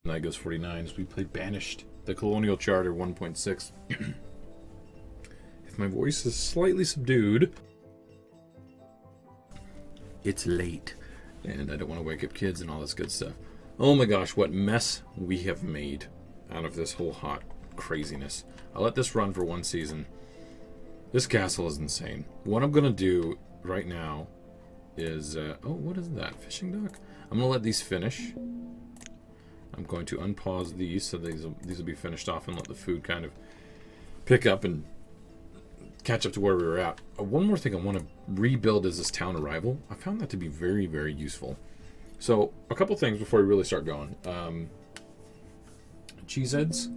Nigos 49s. We played Banished, the Colonial Charter 1.6. If my voice is slightly subdued, it's late, and I don't want to wake up kids and all this good stuff. Oh my gosh, what mess we have made out of this whole hot craziness. I'll let this run for one season. This castle is insane. What I'm going to do right now is... oh, what is that? Fishing dock? I'm going to let these finish. I'm going to unpause these so these will be finished off and let the food kind of pick up and catch up to where we were at. One more thing I want to rebuild is this town arrival. I found that to be very, very useful. So, a couple things before we really start going. Cheeseheads,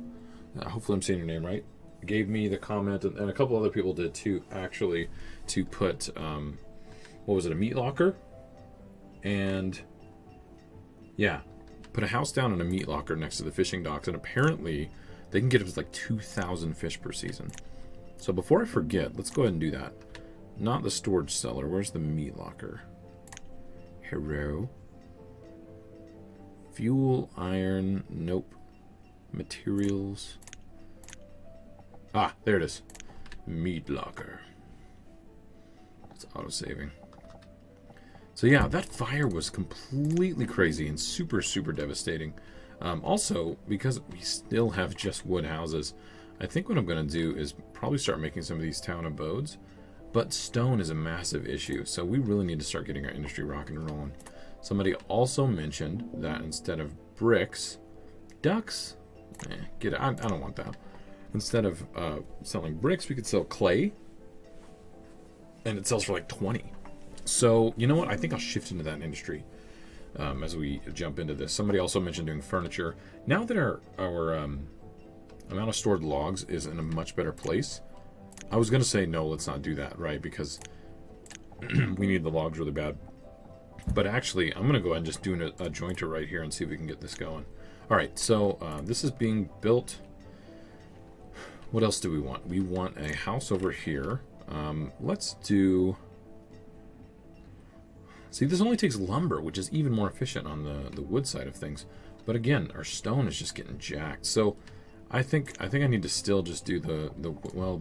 hopefully I'm saying your name right, gave me the comment, and a couple other people did too, actually, to put, what was it, a meat locker? And, yeah, put a house down and a meat locker next to the fishing docks, and apparently they can get up to like 2,000 fish per season. So before I forget, let's go ahead and do that. Not the storage cellar. Where's the meat locker? Hero. Fuel, iron, nope. Materials. Ah, there it is. Meat locker. It's auto-saving. So yeah, that fire was completely crazy and super, super devastating. Also, because we still have just wood houses, I think what I'm going to do is probably start making some of these town abodes. But stone is a massive issue, so we really need to start getting our industry rocking and rolling. Somebody also mentioned that instead of bricks, ducks, get it. I don't want that. Instead of selling bricks, we could sell clay, and it sells for like 20. So, you know what? I think I'll shift into that industry as we jump into this. Somebody also mentioned doing furniture. Now that our amount of stored logs is in a much better place, I was going to say, no, let's not do that, right? Because we need the logs really bad. But actually, I'm going to go ahead and just do a jointer right here and see if we can get this going. All right, so this is being built. What else do we want? We want a house over here. Let's do... See, this only takes lumber, which is even more efficient on the wood side of things. But again, our stone is just getting jacked. So I think I need to still just do the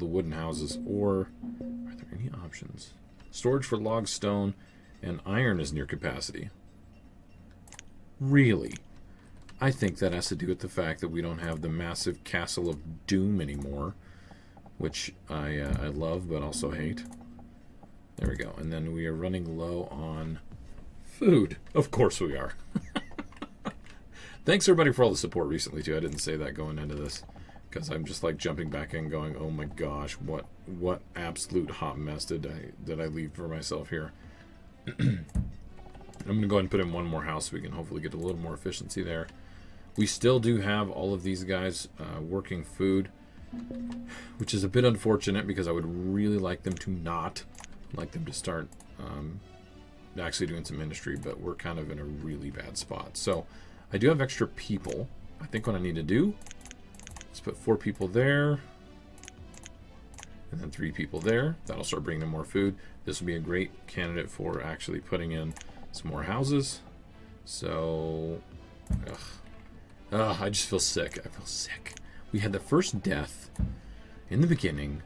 wooden houses. Or are there any options? Storage for log, stone, and iron is near capacity. Really? I think that has to do with the fact that we don't have the massive castle of doom anymore, which I love but also hate. There we go. And then we are running low on food. Of course we are. Thanks everybody for all the support recently too. I didn't say that going into this because I'm just like jumping back in going, oh my gosh, what absolute hot mess did I leave for myself here. I'm going to go ahead and put in one more house so we can hopefully get a little more efficiency there. We still do have all of these guys working food, which is a bit unfortunate because I would really like them to not. I'd like them to start actually doing some industry, but we're kind of in a really bad spot. So I do have extra people. I think what I need to do is put 4 people there and then 3 people there. That'll start bringing them more food. This will be a great candidate for actually putting in some more houses. So, I just feel sick. I feel sick. We had the first death in the beginning.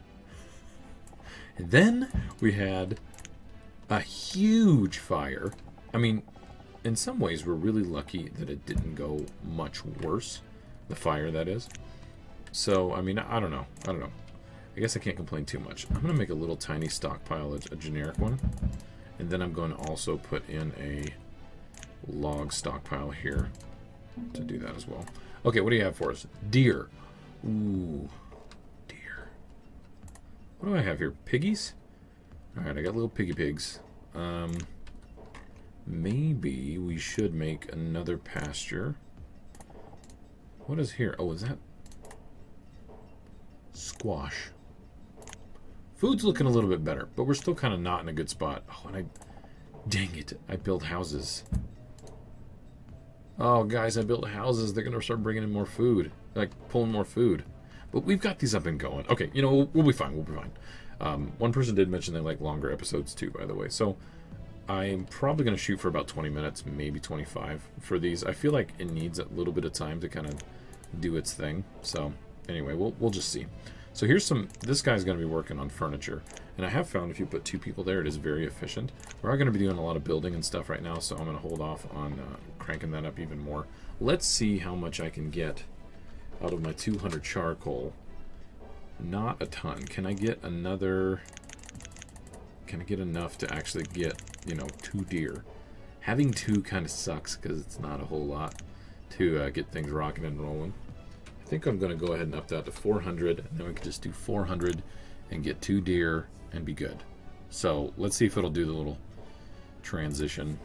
And then we had a huge fire. I mean, in some ways, we're really lucky that it didn't go much worse. The fire, that is. So, I mean, I don't know. I guess I can't complain too much. I'm going to make a little tiny stockpile, a generic one. And then I'm going to also put in a log stockpile here to do that as well. Okay, what do you have for us? Deer. Ooh, deer. What do I have here? Piggies? Alright, I got little piggy pigs. Maybe we should make another pasture. What is here? Oh, is that squash? Food's looking a little bit better, but we're still kind of not in a good spot. Oh, and dang it, I built houses. Oh, guys, I built houses. They're going to start bringing in more food, like pulling more food. But we've got these up and going. Okay, you know, we'll be fine. We'll be fine. One person did mention they like longer episodes too, by the way. So I'm probably going to shoot for about 20 minutes, maybe 25 for these. I feel like it needs a little bit of time to kind of do its thing. So anyway, we'll just see. So here's some, this guy's going to be working on furniture. And I have found if you put 2 people there, it is very efficient. We are going to be doing a lot of building and stuff right now, so I'm going to hold off on cranking that up even more. Let's see how much I can get out of my 200 charcoal. Not a ton. Can I get another... Can I get enough to actually get, you know, 2 deer? Having 2 kind of sucks because it's not a whole lot to get things rocking and rolling. I think I'm going to go ahead and up that to 400, and then we can just do 400 and get 2 deer and be good. So let's see if it'll do the little transition.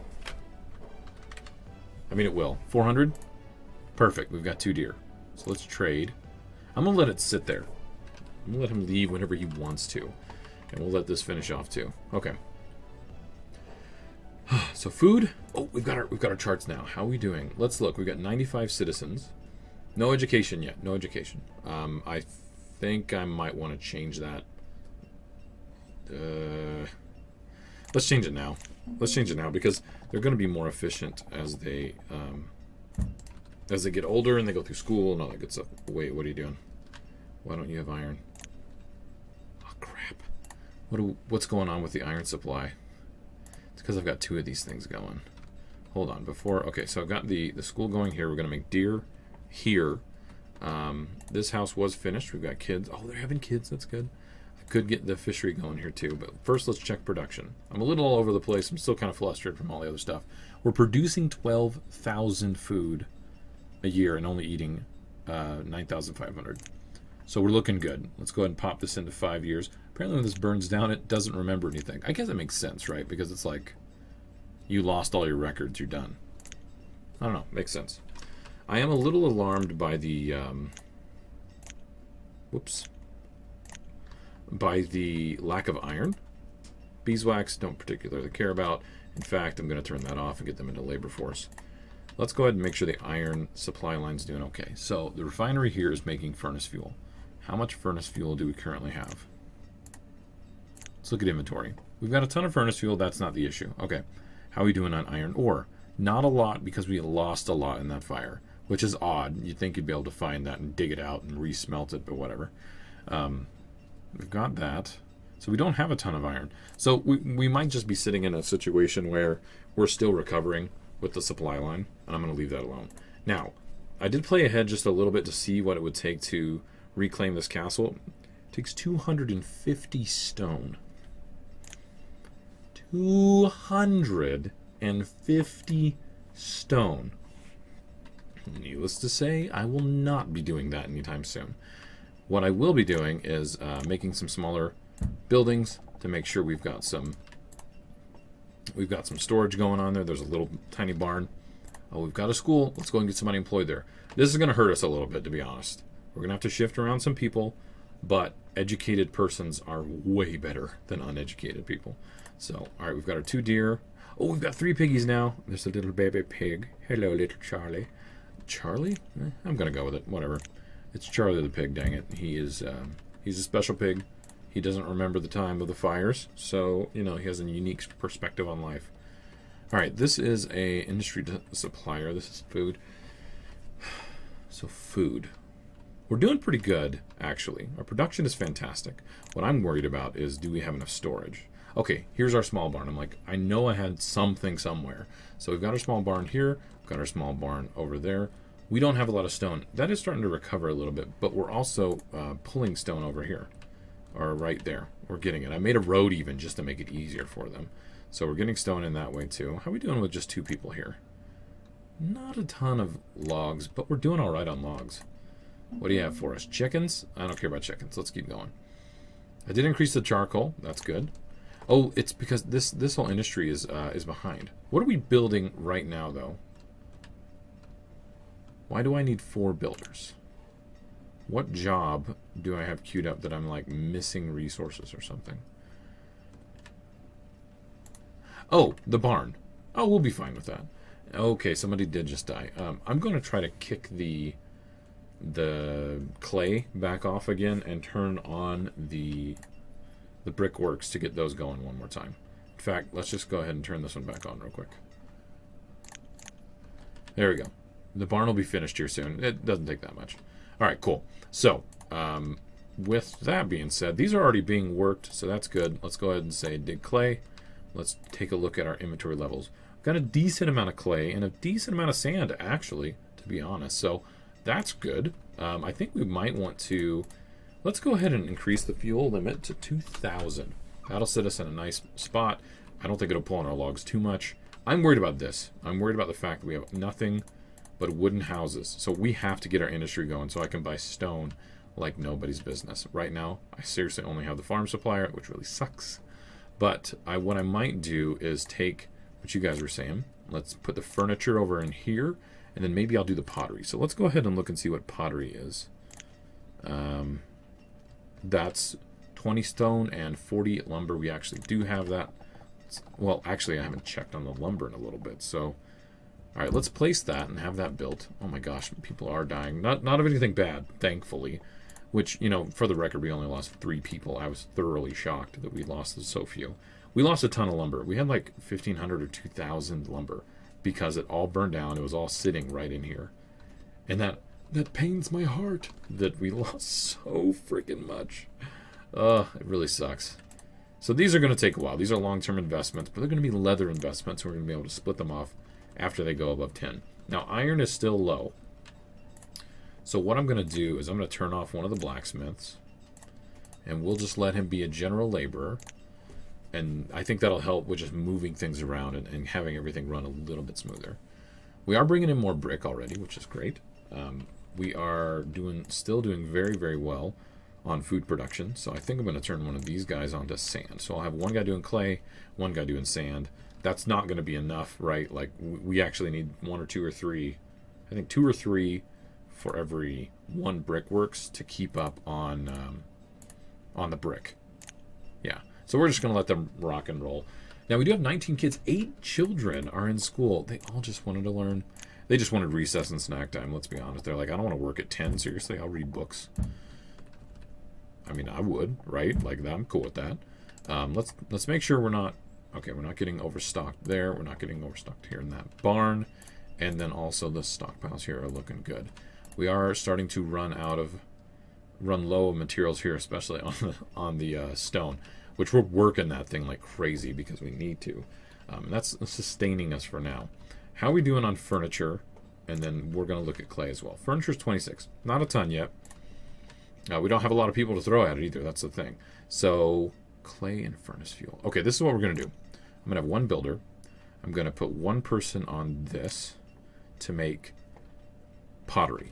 I mean, it will. 400? Perfect. We've got 2 deer. So let's trade. I'm going to let it sit there. I'm going to let him leave whenever he wants to. And we'll let this finish off too. Okay. So food. Oh, we've got our charts now. How are we doing? Let's look. We've got 95 citizens. No education yet. No education. I think I might want to change that. Let's change it now. Let's change it now because they're going to be more efficient as they get older and they go through school and all that good stuff. Wait, what are you doing? Why don't you have iron? Oh crap! What's going on with the iron supply? It's because I've got 2 of these things going. Hold on. Okay, so I've got the school going here. We're going to make deer here. This house was finished. We've got kids. Oh, they're having kids. That's good. I could get the fishery going here too, but first let's check production. I'm a little all over the place. I'm still kind of flustered from all the other stuff. We're producing 12,000 food a year and only eating 9,500. So we're looking good. Let's go ahead and pop this into 5 years. Apparently when this burns down, it doesn't remember anything. I guess that makes sense, right? Because it's like you lost all your records, you're done. I don't know. Makes sense. I am a little alarmed by the by the lack of iron. Beeswax don't particularly care about. In fact, I'm going to turn that off and get them into labor force. Let's go ahead and make sure the iron supply line's doing okay. So the refinery here is making furnace fuel. How much furnace fuel do we currently have? Let's look at inventory. We've got a ton of furnace fuel. That's not the issue. Okay. How are we doing on iron ore? Not a lot because we lost a lot in that fire, which is odd. You'd think you'd be able to find that and dig it out and re-smelt it, but whatever. We've got that. So we don't have a ton of iron. So we might just be sitting in a situation where we're still recovering with the supply line, and I'm going to leave that alone. Now, I did play ahead just a little bit to see what it would take to reclaim this castle. It takes 250 stone. 250 stone. Needless to say, I will not be doing that anytime soon. What I will be doing is making some smaller buildings to make sure we've got some storage going on there. There's a little tiny barn. Oh, we've got a school. Let's go and get somebody employed there. This is going to hurt us a little bit, to be honest. We're going to have to shift around some people, but educated persons are way better than uneducated people. So, all right, we've got our 2 deer. Oh, we've got 3 piggies now. There's a little baby pig. Hello, little Charlie. Charlie? I'm going to go with it. Whatever. It's Charlie the pig, dang it. He's a special pig. He doesn't remember the time of the fires, so, you know, he has a unique perspective on life. All right, this is a industry supplier. This is food. So food. We're doing pretty good, actually. Our production is fantastic. What I'm worried about is, do we have enough storage? Okay, here's our small barn. I'm like, I know I had something somewhere. So we've got our small barn here. We've got our small barn over there. We don't have a lot of stone. That is starting to recover a little bit, but we're also pulling stone over here. Or right there. We're getting it. I made a road even just to make it easier for them. So we're getting stone in that way too. How are we doing with just 2 people here? Not a ton of logs, but we're doing all right on logs. What do you have for us? Chickens? I don't care about chickens. Let's keep going. I did increase the charcoal. That's good. Oh, it's because this whole industry is behind. What are we building right now, though? Why do I need 4 builders? What job do I have queued up that I'm like missing resources or something? Oh, the barn. Oh, we'll be fine with that. Okay, somebody did just die. I'm going to try to kick the clay back off again and turn on the brickworks to get those going one more time. In fact, let's just go ahead and turn this one back on real quick. There we go. The barn will be finished here soon. It doesn't take that much. All right, cool. So, with that being said, these are already being worked, so that's good. Let's go ahead and say dig clay. Let's take a look at our inventory levels. Got a decent amount of clay and a decent amount of sand, actually, to be honest. So that's good. I think we might want to... Let's go ahead and increase the fuel limit to 2,000. That'll set us in a nice spot. I don't think it'll pull on our logs too much. I'm worried about this. I'm worried about the fact that we have nothing but wooden houses. So we have to get our industry going so I can buy stone like nobody's business. Right now, I seriously only have the farm supplier, which really sucks. But what I might do is take what you guys were saying. Let's put the furniture over in here, and then maybe I'll do the pottery. So let's go ahead and look and see what pottery is. That's 20 stone and 40 lumber. We actually do have that. Well, actually, I haven't checked on the lumber in a little bit. So, all right, let's place that and have that built. Oh my gosh, people are dying. Not of anything bad, thankfully. Which, you know, for the record, we only lost 3 people. I was thoroughly shocked that we lost so few. We lost a ton of lumber. We had like 1,500 or 2,000 lumber because it all burned down. It was all sitting right in here. And that pains my heart that we lost so freaking much. It really sucks. So these are going to take a while. These are long-term investments, but they're going to be leather investments. We're going to be able to split them off after they go above 10. Now, iron is still low. So what I'm going to do is I'm going to turn off one of the blacksmiths, and we'll just let him be a general laborer. And I think that'll help with just moving things around and having everything run a little bit smoother. We are bringing in more brick already, which is great. We are still doing very, very well on food production. So I think I'm going to turn one of these guys onto sand. So I'll have one guy doing clay, one guy doing sand. That's not going to be enough, right? Like we actually need 1 or 2 or 3. I think 2 or 3 for every 1 brickworks to keep up on the brick. Yeah. So we're just going to let them rock and roll. Now we do have 19 kids. 8 children are in school. They all just wanted to learn. They just wanted recess and snack time, let's be honest. They're like, I don't want to work at 10. Seriously, I'll read books. I mean, I would, right? Like, I'm cool with that. Let's make sure we're not... Okay, we're not getting overstocked there. We're not getting overstocked here in that barn. And then also the stockpiles here are looking good. We are starting to run low of materials here, especially on the stone, which we're working that thing like crazy because we need to. And that's sustaining us for now. How are we doing on furniture? And then we're going to look at clay as well. Furniture's 26. Not a ton yet. We don't have a lot of people to throw at it either. That's the thing. So, clay and furnace fuel. Okay, this is what we're going to do. I'm going to have 1 builder. I'm going to put 1 person on this to make pottery,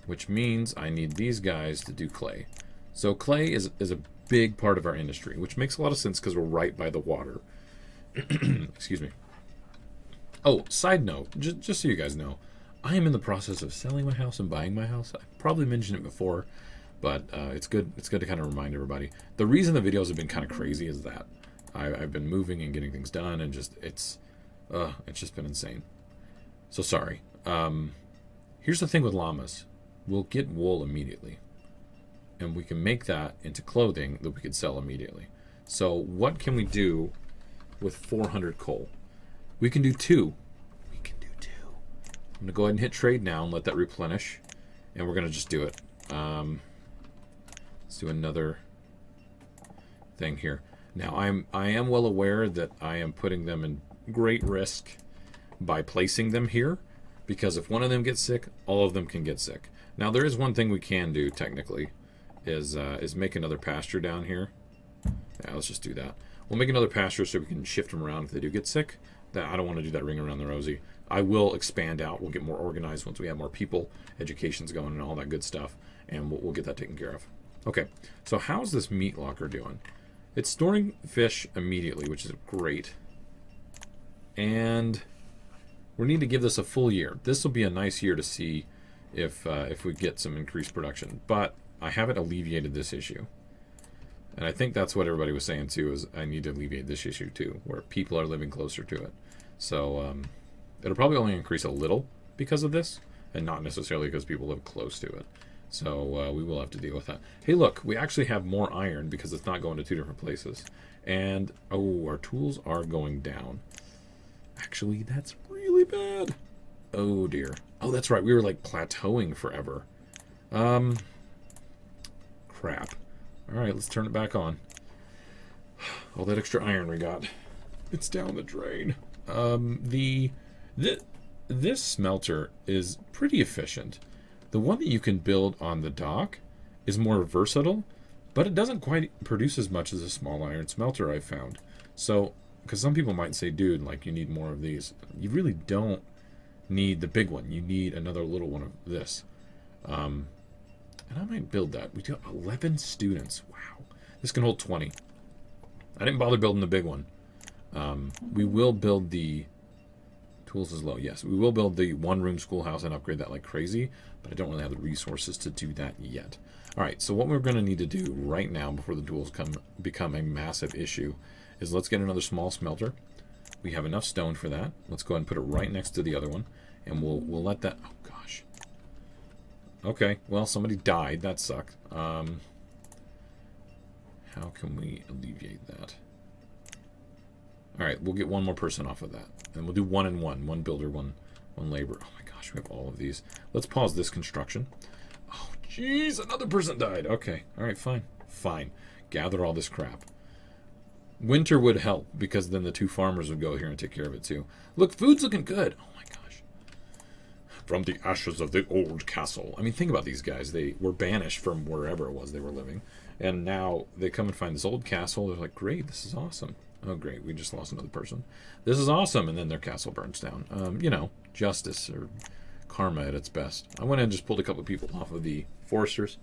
which means I need these guys to do clay. So clay is a big part of our industry, which makes a lot of sense because we're right by the water. Excuse me. Oh, side note, just so you guys know, I am in the process of selling my house and buying my house. I've probably mentioned it before, but it's good to kind of remind everybody. The reason the videos have been kind of crazy is that I've been moving and getting things done, and it's just been insane. So sorry. Here's the thing with llamas. We'll get wool immediately, and we can make that into clothing that we could sell immediately. So what can we do with 400 coal? We can do 2. We can do 2. I'm going to go ahead and hit trade now and let that replenish, and we're going to just do it. Let's do another thing here. Now, I am well aware that I am putting them in great risk by placing them here, because if one of them gets sick, all of them can get sick. Now, there is one thing we can do, technically, is make another pasture down here. Yeah, let's just do that. We'll make another pasture so we can shift them around if they do get sick. I don't want to do that ring around the rosy. I will expand out. We'll get more organized once we have more people, education's going, and all that good stuff, and we'll get that taken care of. Okay, so how's this meat locker doing? It's storing fish immediately, which is great. And we need to give this a full year. This will be a nice year to see if we get some increased production. But I haven't alleviated this issue. And I think that's what everybody was saying too, is I need to alleviate this issue too, where people are living closer to it. So it'll probably only increase a little because of this, and not necessarily because people live close to it. So we will have to deal with that. Hey, look, we actually have more iron because it's not going to 2 different places. And, oh, our tools are going down. Actually, that's really bad. Oh, dear. Oh, that's right. We were, like, plateauing forever. Crap. All right, let's turn it back on. All that extra iron we got. It's down the drain. This smelter is pretty efficient. The one that you can build on the dock is more versatile, but it doesn't quite produce as much as a small iron smelter I've found. So, because some people might say, dude, like, you need more of these. You really don't need the big one. You need another little one of this. And I might build that. We do 11 students. Wow. This can hold 20. I didn't bother building the big one. We will build the... Tools is low. Yes, we will build the 1-room schoolhouse and upgrade that like crazy, but I don't really have the resources to do that yet. All right, so what we're going to need to do right now before the tools become a massive issue is let's get another small smelter. We have enough stone for that. Let's go ahead and put it right next to the other one, and we'll let that... Oh, gosh. Okay, well, somebody died. That sucked. How can we alleviate that? All right, we'll get one more person off of that. And we'll do 1 and 1. 1 builder, one labor. Oh my gosh, we have all of these. Let's pause this construction. Oh, jeez, another person died. Okay, all right, fine. Fine. Gather all this crap. Winter would help, because then the 2 farmers would go here and take care of it too. Look, food's looking good. Oh my gosh. From the ashes of the old castle. I mean, think about these guys. They were banished from wherever it was they were living. And now they come and find this old castle. They're like, great, this is awesome. Oh, great, we just lost another person. This is awesome, and then their castle burns down. You know, justice or karma at its best. I went in and just pulled a couple of people off of the foresters.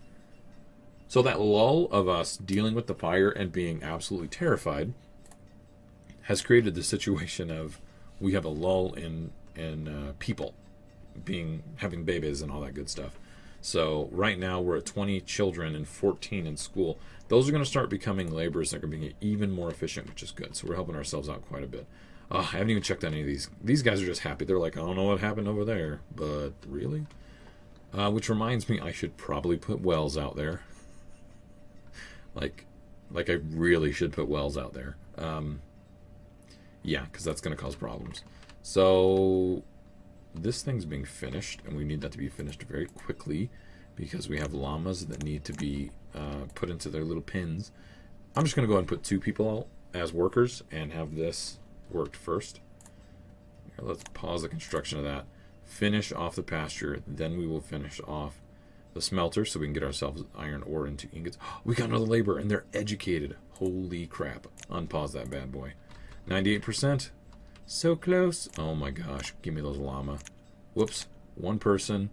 So that lull of us dealing with the fire and being absolutely terrified has created the situation of we have a lull in people having babies and all that good stuff. So right now we're at 20 children and 14 in school. Those are going to start becoming laborers. They're going to be even more efficient, which is good. So we're helping ourselves out quite a bit. I haven't even checked on any of these. These guys are just happy. They're like, I don't know what happened over there, but really? Which reminds me, I should probably put wells out there. Like I really should put wells out there. Yeah, because that's going to cause problems. So this thing's being finished, and we need that to be finished very quickly because we have llamas that need to be put into their little pens. I'm just going to go ahead and put 2 people as workers and have this worked first. Here, let's pause the construction of that. Finish off the pasture, then we will finish off the smelter so we can get ourselves iron ore into ingots. We got another labor, and they're educated. Holy crap. Unpause that bad boy. 98%. So close. Oh my gosh. Give me those llama. Whoops. 1 person.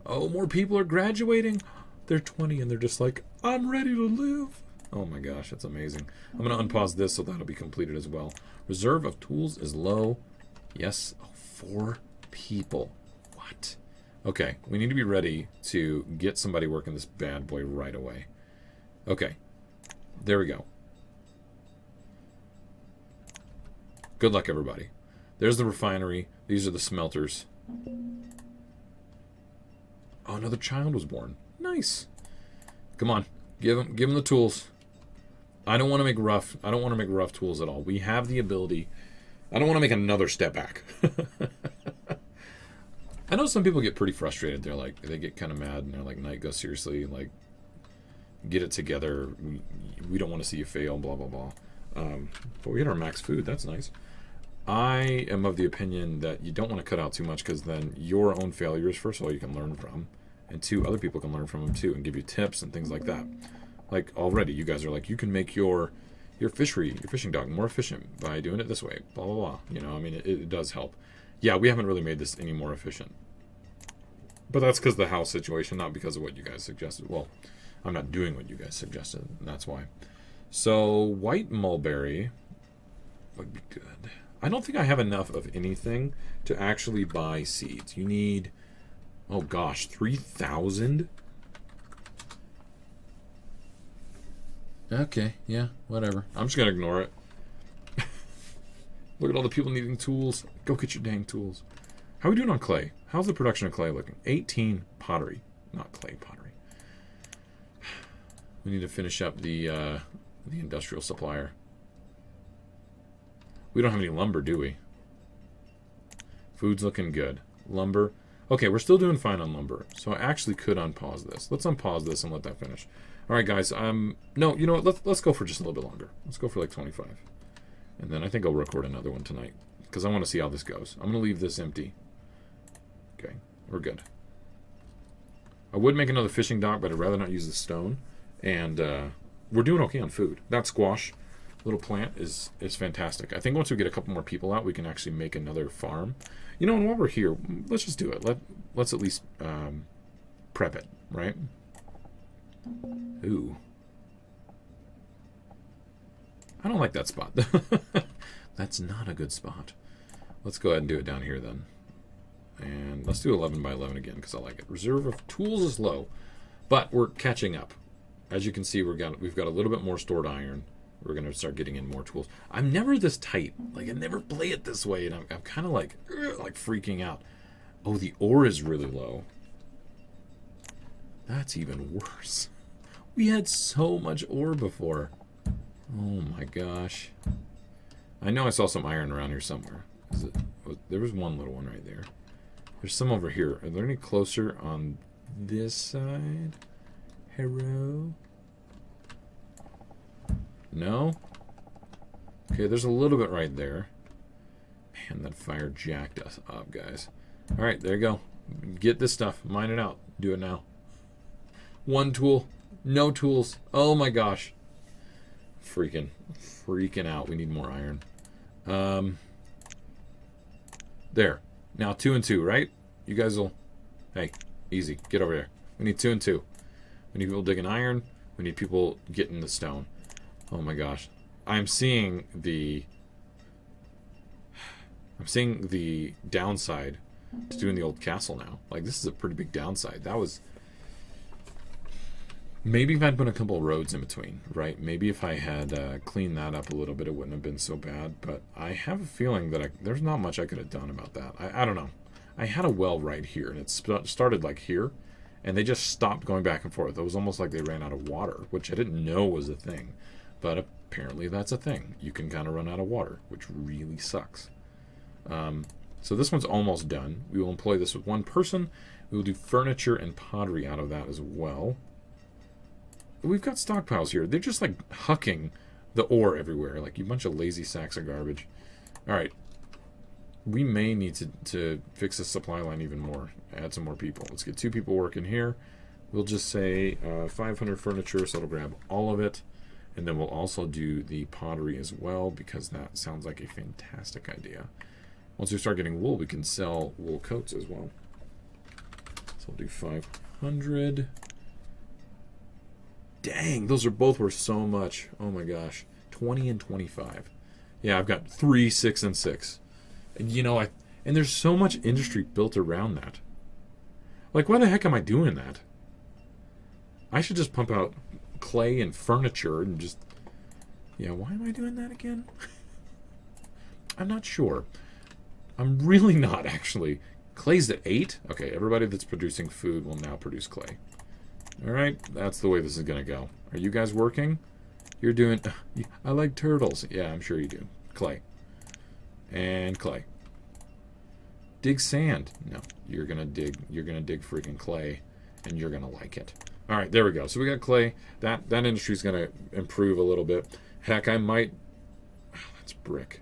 Oh, more people are graduating. They're 20 and they're just like, I'm ready to live. Oh my gosh, that's amazing. I'm going to unpause this so that'll be completed as well. Reserve of tools is low. Yes. Oh, 4 people. What? Okay, we need to be ready to get somebody working this bad boy right away. Okay. There we go. Good luck, everybody. There's the refinery. These are the smelters. Oh, another child was born. Nice. Come on, give him the tools. I don't want to make rough tools at all. We have the ability. I don't want to make another step back. I know some people get pretty frustrated. They're like, they get kind of mad and they're like, Knight, go seriously, like, get it together. We don't want to see you fail. Blah blah blah. But we hit our max food. That's nice. I am of the opinion that you don't want to cut out too much because then your own failures, first of all, you can learn from, and 2, other people can learn from them too and give you tips and things like that. Like already, you guys are like, you can make your fishing dock more efficient by doing it this way. Blah blah blah. You know, I mean, it does help. Yeah, we haven't really made this any more efficient, but that's because of the house situation, not because of what you guys suggested. Well, I'm not doing what you guys suggested. And that's why. So white mulberry would be good. I don't think I have enough of anything to actually buy seeds. You need, oh gosh, 3,000? Okay, yeah, whatever. I'm just going to ignore it. Look at all the people needing tools. Go get your dang tools. How are we doing on clay? How's the production of clay looking? 18 pottery. Not clay pottery. We need to finish up the industrial supplier. We don't have any lumber, do we? Food's looking good. Lumber. Okay, we're still doing fine on lumber. So I actually could unpause this. Let's unpause this and let that finish. All right, guys. No, you know what? Let's go for just a little bit longer. Let's go for like 25. And then I think I'll record another one tonight. Because I want to see how this goes. I'm going to leave this empty. Okay, we're good. I would make another fishing dock, but I'd rather not use the stone. And we're doing okay on food. That squash little plant is fantastic. I think once we get a couple more people out, we can actually make another farm. You know, and while we're here, let's just do it. Let's at least prep it, right? Ooh. I don't like that spot. That's not a good spot. Let's go ahead and do it down here then. And let's do 11 by 11 again because I like it. Reserve of tools is low, but we're catching up. As you can see, we've got a little bit more stored iron. We're going to start getting in more tools. I'm never this tight. Like, I never play it this way, and I'm kind of like freaking out. Oh, the ore is really low. That's even worse. We had so much ore before. Oh my gosh. I know I saw some iron around here somewhere. There was one little one right there. There's some over here. Are there any closer on this side? Hello? No? Okay, there's a little bit right there. Man, that fire jacked us up, guys. Alright, there you go. Get this stuff. Mine it out. Do it now. One tool. No tools. Oh my gosh. Freaking out. We need more iron. There. Now 2 and 2, right? You guys will... Hey, easy. Get over there. We need 2 and 2. We need people digging iron. We need people getting the stone. Oh my gosh. I'm seeing the downside to doing the old castle now. Like, this is a pretty big downside. That was... Maybe if I'd put a couple of roads in between, right? Maybe if I had cleaned that up a little bit, it wouldn't have been so bad. But I have a feeling that there's not much I could have done about that. I don't know. I had a well right here, and it started like here, and they just stopped going back and forth. It was almost like they ran out of water, which I didn't know was a thing. But apparently that's a thing. You can kind of run out of water, which really sucks. So this one's almost done. We will employ this with one person. We will do furniture and pottery out of that as well. We've got stockpiles here. They're just like hucking the ore everywhere, like you bunch of lazy sacks of garbage. All right. We may need to fix the supply line even more. Add some more people. Let's get 2 people working here. We'll just say 500 furniture, so it'll grab all of it. And then we'll also do the pottery as well, because that sounds like a fantastic idea. Once we start getting wool, we can sell wool coats as well. So we'll do 500. Dang, those are both worth so much. Oh my gosh. 20 and 25. Yeah, I've got 3, 6, and 6. And you know, and there's so much industry built around that. Like, why the heck am I doing that? I should just pump out clay and furniture and just... Yeah, why am I doing that again? I'm not sure. I'm really not, actually. Clay's at 8? Okay, everybody that's producing food will now produce clay. Alright, that's the way this is going to go. Are you guys working? You're doing... I like turtles. Yeah, I'm sure you do. Clay. And clay. Dig sand. No, you're going to dig freaking clay, and you're going to like it. Alright, there we go. So we got clay. That industry's going to improve a little bit. Heck, I might... Oh, that's brick.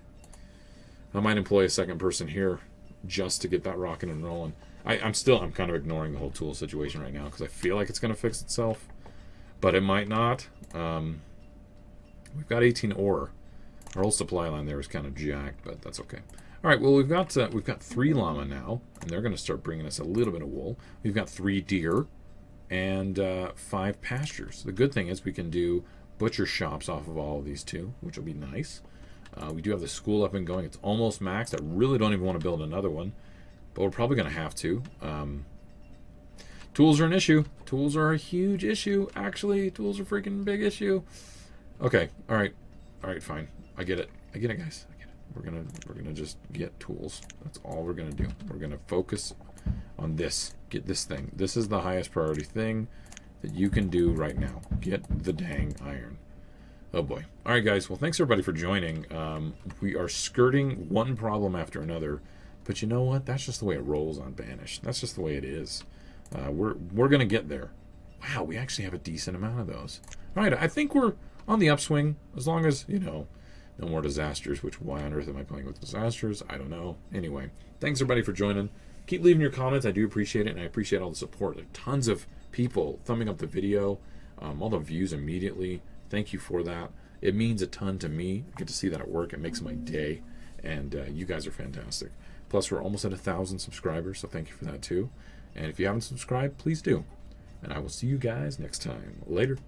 I might employ a second person here just to get that rocking and rolling. I'm kind of ignoring the whole tool situation right now because I feel like it's going to fix itself, but it might not. We've got 18 ore. Our whole supply line there is kind of jacked, but that's okay. All right, well, we've got 3 llama now, and they're going to start bringing us a little bit of wool. We've got 3 deer and 5 pastures. The good thing is we can do butcher shops off of all of these too, which will be nice. We do have the school up and going. It's almost maxed. I really don't even want to build another one, but we're probably going to have to. Tools are an issue. Tools are a huge issue. Actually, tools are a freaking big issue. Okay, all right, fine. I get it, guys. I get it. We're gonna just get tools. That's all we're gonna do. We're gonna focus on this. Get this thing. This is the highest priority thing. that you can do right now. Get the dang iron. Oh boy. All right, guys. Well, thanks everybody for joining. We are skirting one problem after another, but you know what? That's just the way it rolls on Banished. That's just the way it is. We're gonna get there. Wow, we actually have a decent amount of those. All right, I think we're on the upswing as long as, you know, no more disasters. Which, why on earth am I playing with disasters? I don't know. Anyway, thanks everybody for joining. Keep leaving your comments. I do appreciate it, and I appreciate all the support. There are tons of people thumbing up the video, all the views immediately. Thank you for that. It means a ton to me. I get to see that at work. It makes my day, and you guys are fantastic. Plus, we're almost at 1,000 subscribers, so thank you for that too. And if you haven't subscribed, please do. And I will see you guys next time. Later.